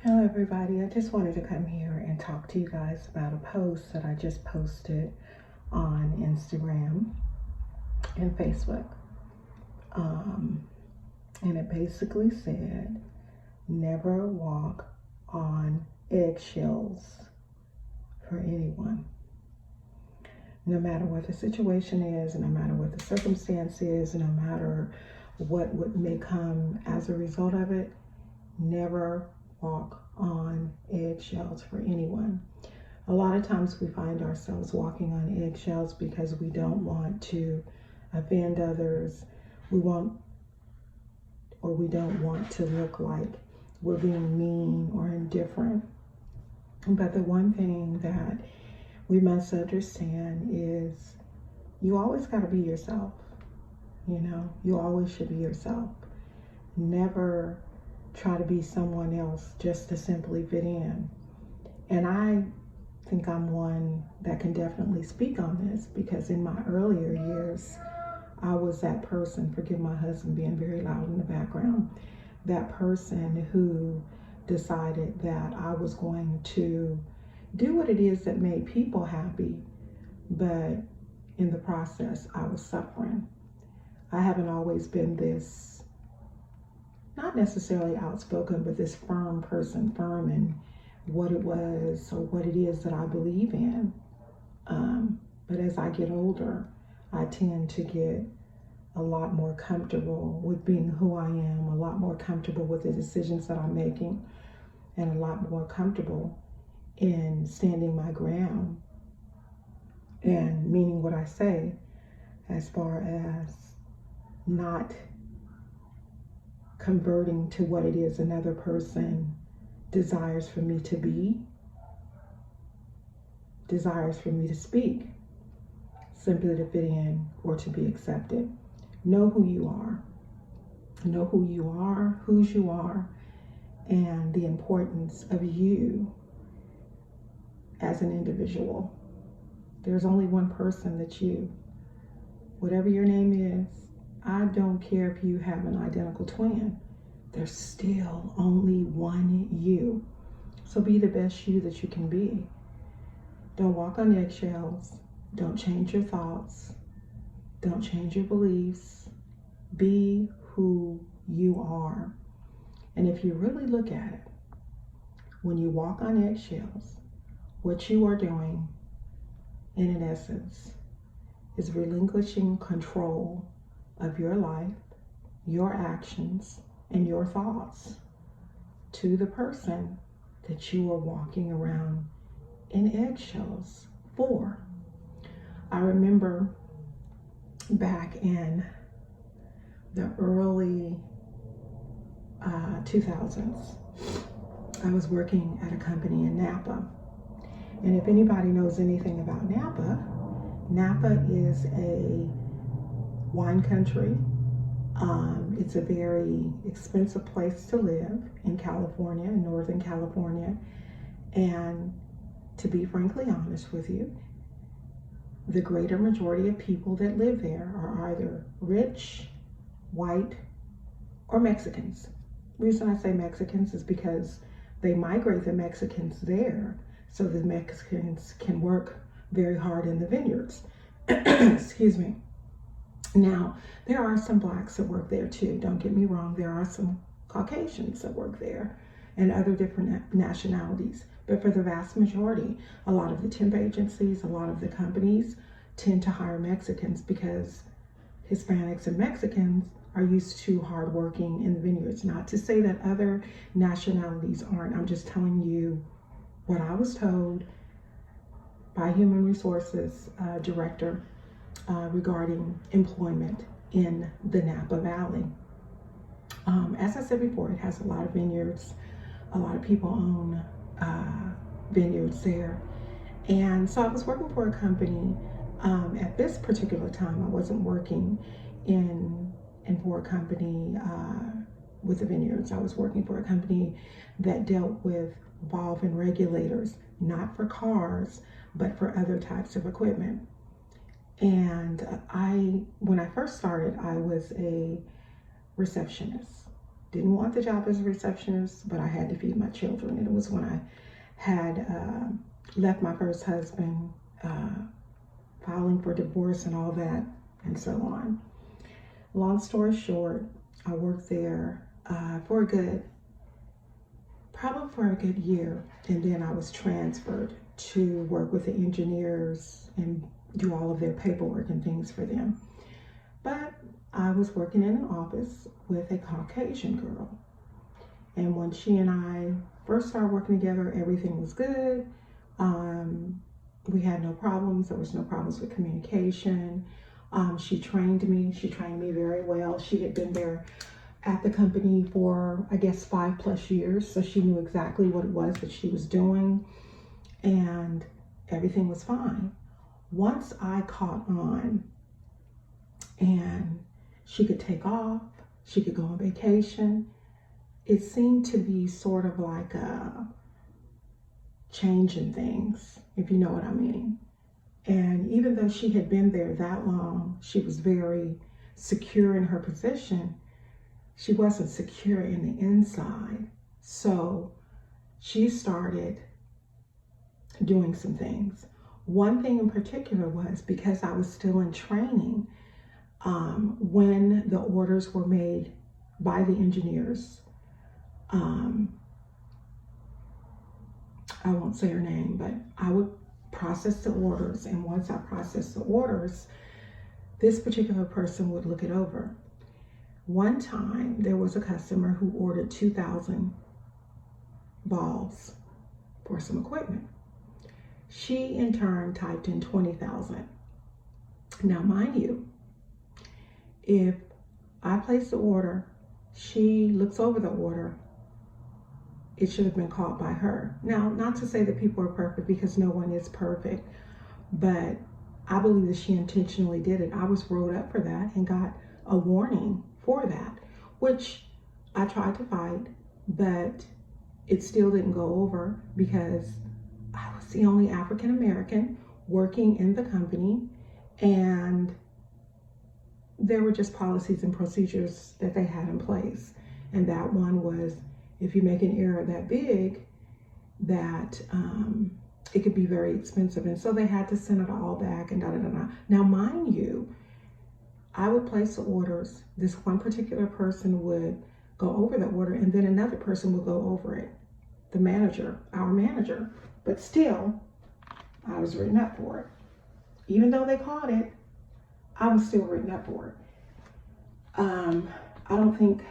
Hello everybody, I just wanted to come here and talk to you guys about a post that I just posted on Instagram and Facebook. And it basically said, never walk on eggshells for anyone. No matter what the situation is, no matter what the circumstance is, no matter what may come as a result of it, never walk on eggshells for anyone. A lot of times we find ourselves walking on eggshells because we don't want to offend others. We don't want to look like we're being mean or indifferent. But the one thing that we must understand is you always got to be yourself. You always should be yourself. Never try to be someone else just to simply fit in. And I think I'm one that can definitely speak on this because in my earlier years, I was that person, forgive my husband being very loud in the background, that person who decided that I was going to do what it is that made people happy, but in the process, I was suffering. I haven't always been this, not necessarily outspoken, but this firm person, firm in what it was or what it is that I believe in. But as I get older, I tend to get a lot more comfortable with being who I am, a lot more comfortable with the decisions that I'm making, and a lot more comfortable in standing my ground and meaning what I say, as far as not converting to what it is another person desires for me to be, desires for me to speak, simply to fit in or to be accepted. Know who you are. Know who you are, whose you are, and the importance of you as an individual. There's only one person that's you. Whatever your name is, I don't care if you have an identical twin. There's still only one you. So be the best you that you can be. Don't walk on eggshells. Don't change your thoughts. Don't change your beliefs. Be who you are. And if you really look at it, when you walk on eggshells, what you are doing, in an essence, is relinquishing control of your life, your actions, and your thoughts to the person that you are walking around in eggshells for. I remember back in the early 2000s, I was working at a company in Napa. And if anybody knows anything about Napa, Napa is a wine country. It's a very expensive place to live in California, in Northern California. And to be frankly honest with you, the greater majority of people that live there are either rich, white, or Mexicans. The reason I say Mexicans is because they migrate the Mexicans there so the Mexicans can work very hard in the vineyards. Excuse me. Now, there are some blacks that work there too. Don't get me wrong. There are some Caucasians that work there and other different nationalities. But for the vast majority, a lot of the temp agencies, a lot of the companies tend to hire Mexicans because Hispanics and Mexicans are used to hard working in the vineyards. Not to say that other nationalities aren't. I'm just telling you what I was told by Human Resources Director regarding employment in the Napa Valley. As I said before, it has a lot of vineyards. A lot of people own vineyards there. And so I was working for a company. At this particular time, I wasn't working for a company with the vineyards. I was working for a company that dealt with valve and regulators, not for cars, but for other types of equipment. And when I first started, I was a receptionist. Didn't want the job as a receptionist, but I had to feed my children. And it was when I had left my first husband, filing for divorce and all that, and so on. Long story short, I worked there probably for a good year, and then I was transferred to work with the engineers and do all of their paperwork and things for them. But I was working in an office with a Caucasian girl, and when she and I first started working together, everything was good. We had no problems. There was no problems with communication. She trained me very well. She had been there at the company for, I guess, 5+ years. So she knew exactly what it was that she was doing, and everything was fine. Once I caught on and she could take off, she could go on vacation, it seemed to be sort of like a change in things, if you know what I mean. And even though she had been there that long, she was very secure in her position. She wasn't secure in the inside. So she started doing some things. One thing in particular was, because I was still in training, when the orders were made by the engineers, I won't say her name, but I would process the orders, and once I processed the orders, this particular person would look it over. One time, there was a customer who ordered 2,000 balls for some equipment. She, in turn, typed in 20,000. Now, mind you, if I place the order, she looks over the order, it should have been caught by her. Now, not to say that people are perfect, because no one is perfect, but I believe that she intentionally did it. I was wrote up for that and got a warning for that, which I tried to fight, but it still didn't go over because I was the only African American working in the company, and there were just policies and procedures that they had in place. And that one was, if you make an error that big, that it could be very expensive. And so they had to send it all back and da-da-da-da. Now, mind you, I would place the orders. This one particular person would go over the order, and then another person would go over it. The manager, our manager. But still, I was written up for it. Even though they caught it, I was still written up for it. I don't think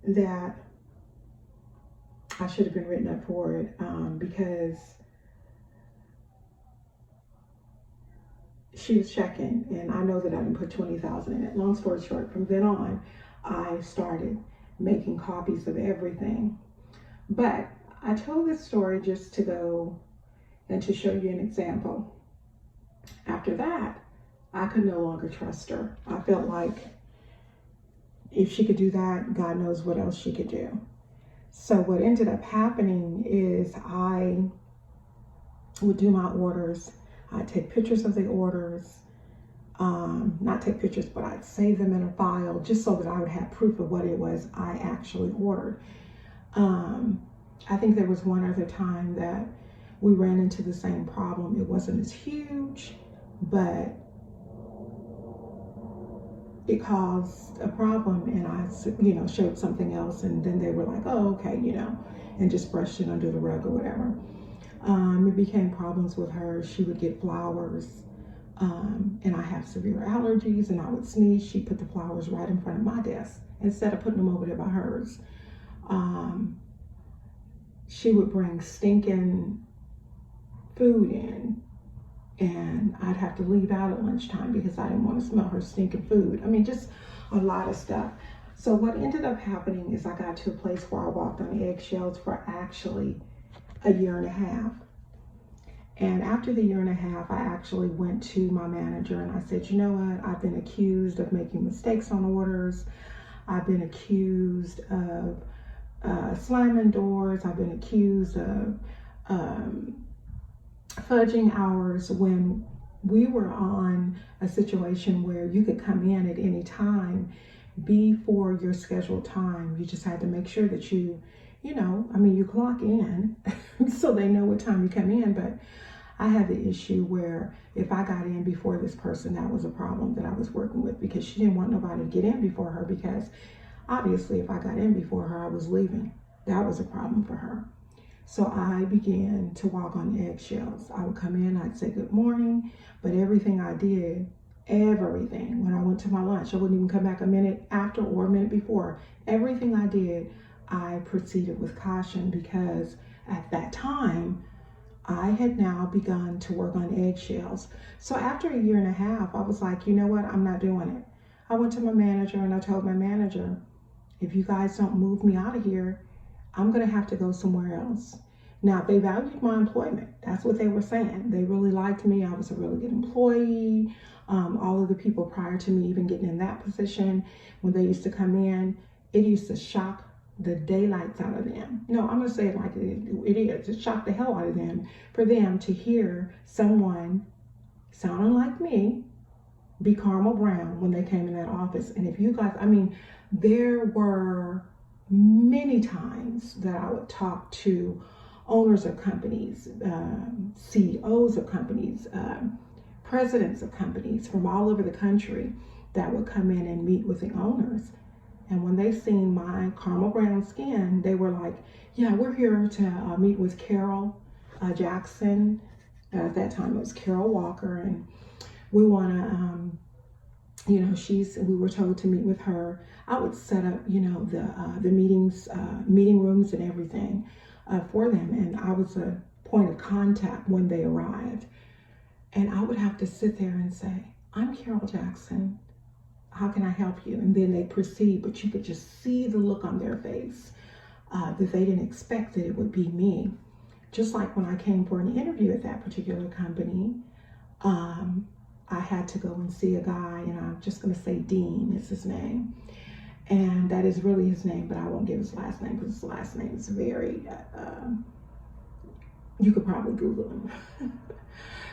that I should have been written up for it because she was checking, and I know that I didn't put 20,000 in it. Long story short, from then on, I started making copies of everything. But I told this story just to go and to show you an example. After that, I could no longer trust her. I felt like if she could do that, God knows what else she could do. So what ended up happening is I would do my orders. I'd take pictures of the orders. Not take pictures, but I'd save them in a file just so that I would have proof of what it was I actually ordered. I think there was one other time that we ran into the same problem. It wasn't as huge, but it caused a problem, and I, showed something else, and then they were like, oh, okay, and just brushed it under the rug or whatever. It became problems with her. She would get flowers, and I have severe allergies, and I would sneeze. She put the flowers right in front of my desk instead of putting them over there by hers. She would bring stinking food in, and I'd have to leave out at lunchtime because I didn't want to smell her stinking food. I mean, just a lot of stuff. So what ended up happening is I got to a place where I walked on eggshells for actually a year and a half. And after the year and a half, I actually went to my manager and I said, you know what? I've been accused of making mistakes on orders. I've been accused of slamming doors. I've been accused of fudging hours when we were on a situation where you could come in at any time. before your scheduled time. You just had to make sure that you clock in so they know what time you come in. But I had the issue where if I got in before this person, that was a problem that I was working with, because she didn't want nobody to get in before her, because obviously if I got in before her, I was leaving. That was a problem for her. So I began to walk on eggshells. I would come in, I'd say good morning, but everything I did, when I went to my lunch, I wouldn't even come back a minute after or a minute before. Everything I did, I proceeded with caution, because at that time, I had now begun to work on eggshells. So after a year and a half, I was like, you know what, I'm not doing it. I went to my manager and I told my manager, if you guys don't move me out of here, I'm gonna have to go somewhere else. Now, they valued my employment. That's what they were saying. They really liked me. I was a really good employee. All of the people prior to me even getting in that position, when they used to come in, it used to shock the daylights out of them. No, I'm gonna say it like it is. It shocked the hell out of them for them to hear someone sounding like me be caramel brown when they came in that office. And if you guys, there were many times that I would talk to owners of companies, CEOs of companies, presidents of companies from all over the country that would come in and meet with the owners. And when they seen my caramel brown skin, they were like, yeah, we're here to meet with Carol Jackson. At that time it was Carol Walker, and we want to, we were told to meet with her. I would set up, the meetings, meeting rooms and everything for them. And I was a point of contact when they arrived. And I would have to sit there and say, I'm Carol Jackson. How can I help you? And then they proceed, but you could just see the look on their face that they didn't expect that it would be me. Just like when I came for an interview at that particular company, I had to go and see a guy, and I'm just going to say Dean is his name. And that is really his name, but I won't give his last name, because his last name is very, you could probably Google him.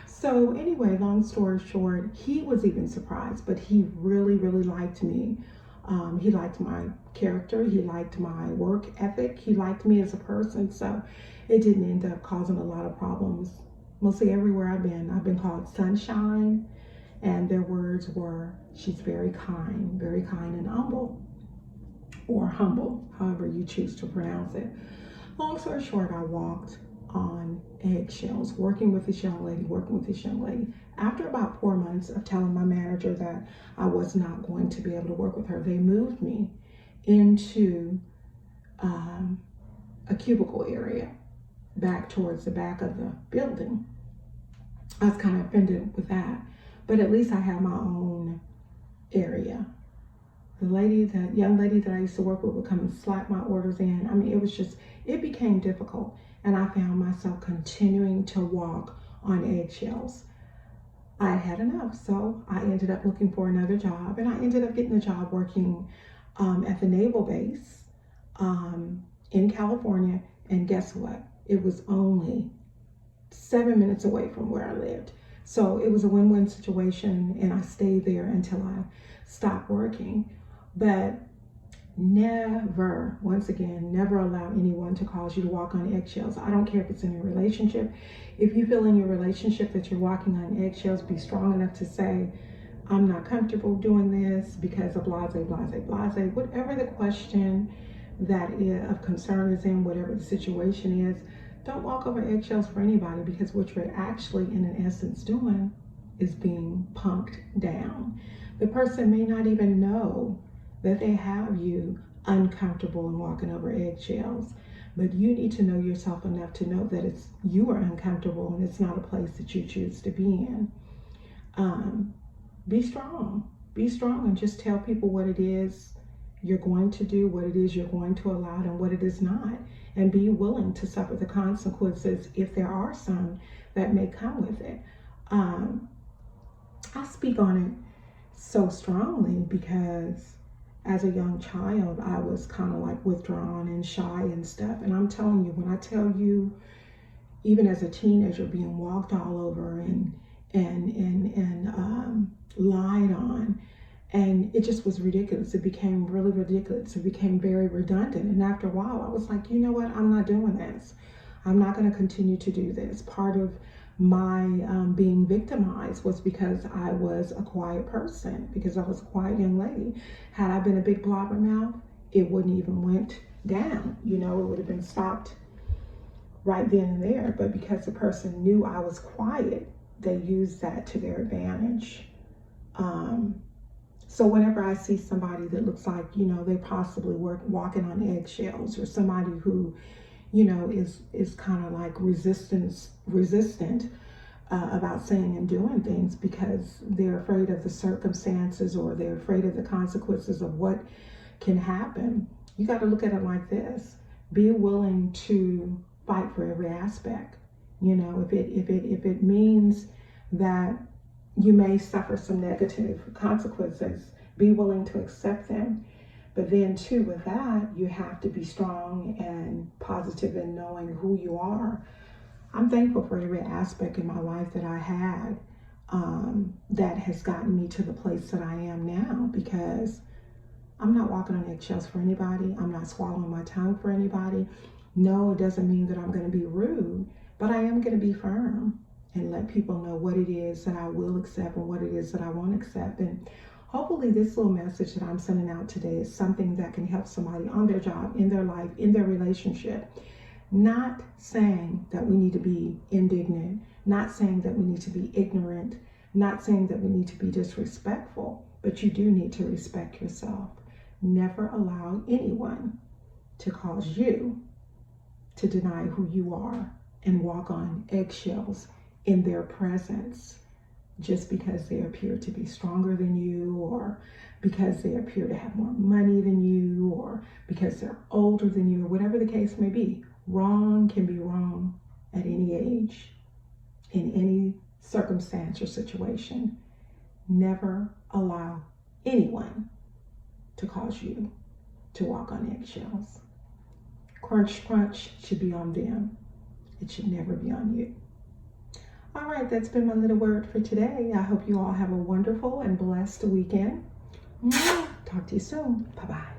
So anyway, long story short, he was even surprised, but he really, really liked me. He liked my character. He liked my work ethic. He liked me as a person. So it didn't end up causing a lot of problems. Mostly everywhere I've been called Sunshine. And their words were, she's very kind and humble, or humble, however you choose to pronounce it. Long story short, I walked on eggshells, working with this young lady. After about 4 months of telling my manager that I was not going to be able to work with her, they moved me into a cubicle area back towards the back of the building. I was kind of offended with that, but at least I have my own area. The young lady that I used to work with would come and slap my orders in. It became difficult. And I found myself continuing to walk on eggshells. I had enough, so I ended up looking for another job, and I ended up getting a job working at the naval base in California. And guess what? It was only 7 minutes away from where I lived. So it was a win-win situation, and I stayed there until I stopped working. But never, once again, never allow anyone to cause you to walk on eggshells. I don't care if it's in a relationship. If you feel in your relationship that you're walking on eggshells, be strong enough to say, I'm not comfortable doing this because of blase, blase, blase. Whatever the question that is of concern is in, whatever the situation is, don't walk over eggshells for anybody, because what you're actually in an essence doing is being punked down. The person may not even know that they have you uncomfortable and walking over eggshells, but you need to know yourself enough to know that you are uncomfortable and it's not a place that you choose to be in. Be strong and just tell people what it is you're going to do, what it is you're going to allow, and what it is not, and be willing to suffer the consequences if there are some that may come with it. I speak on it so strongly because as a young child, I was kind of like withdrawn and shy and stuff. And I'm telling you, when I tell you, even as a teenager, being walked all over and lied on, And it just was ridiculous. It became really ridiculous. It became very redundant. And after a while, I was like, you know what? I'm not doing this. I'm not going to continue to do this. Part of my being victimized was because I was a quiet person, because I was a quiet young lady. Had I been a big blabbermouth, it wouldn't even went down. You know, it would have been stopped right then and there. But because the person knew I was quiet, they used that to their advantage. So whenever I see somebody that looks like, you know, they possibly walking on eggshells, or somebody who, you know, is kind of like resistant about saying and doing things because they're afraid of the circumstances, or they're afraid of the consequences of what can happen, you got to look at it like this. Be willing to fight for every aspect. You know, if it means that you may suffer some negative consequences, be willing to accept them. But then too, with that, you have to be strong and positive in knowing who you are. I'm thankful for every aspect in my life that I had that has gotten me to the place that I am now, because I'm not walking on eggshells for anybody. I'm not swallowing my tongue for anybody. No, it doesn't mean that I'm going to be rude, but I am going to be firm and let people know what it is that I will accept and what it is that I won't accept. And hopefully this little message that I'm sending out today is something that can help somebody on their job, in their life, in their relationship. Not saying that we need to be indignant, not saying that we need to be ignorant, not saying that we need to be disrespectful, but you do need to respect yourself. Never allow anyone to cause you to deny who you are and walk on eggshells in their presence, just because they appear to be stronger than you, or because they appear to have more money than you, or because they're older than you, or whatever the case may be. Wrong can be wrong at any age, in any circumstance or situation. Never allow anyone to cause you to walk on eggshells. Crunch, crunch should be on them. It should never be on you. All right, that's been my little word for today. I hope you all have a wonderful and blessed weekend. Talk to you soon. Bye-bye.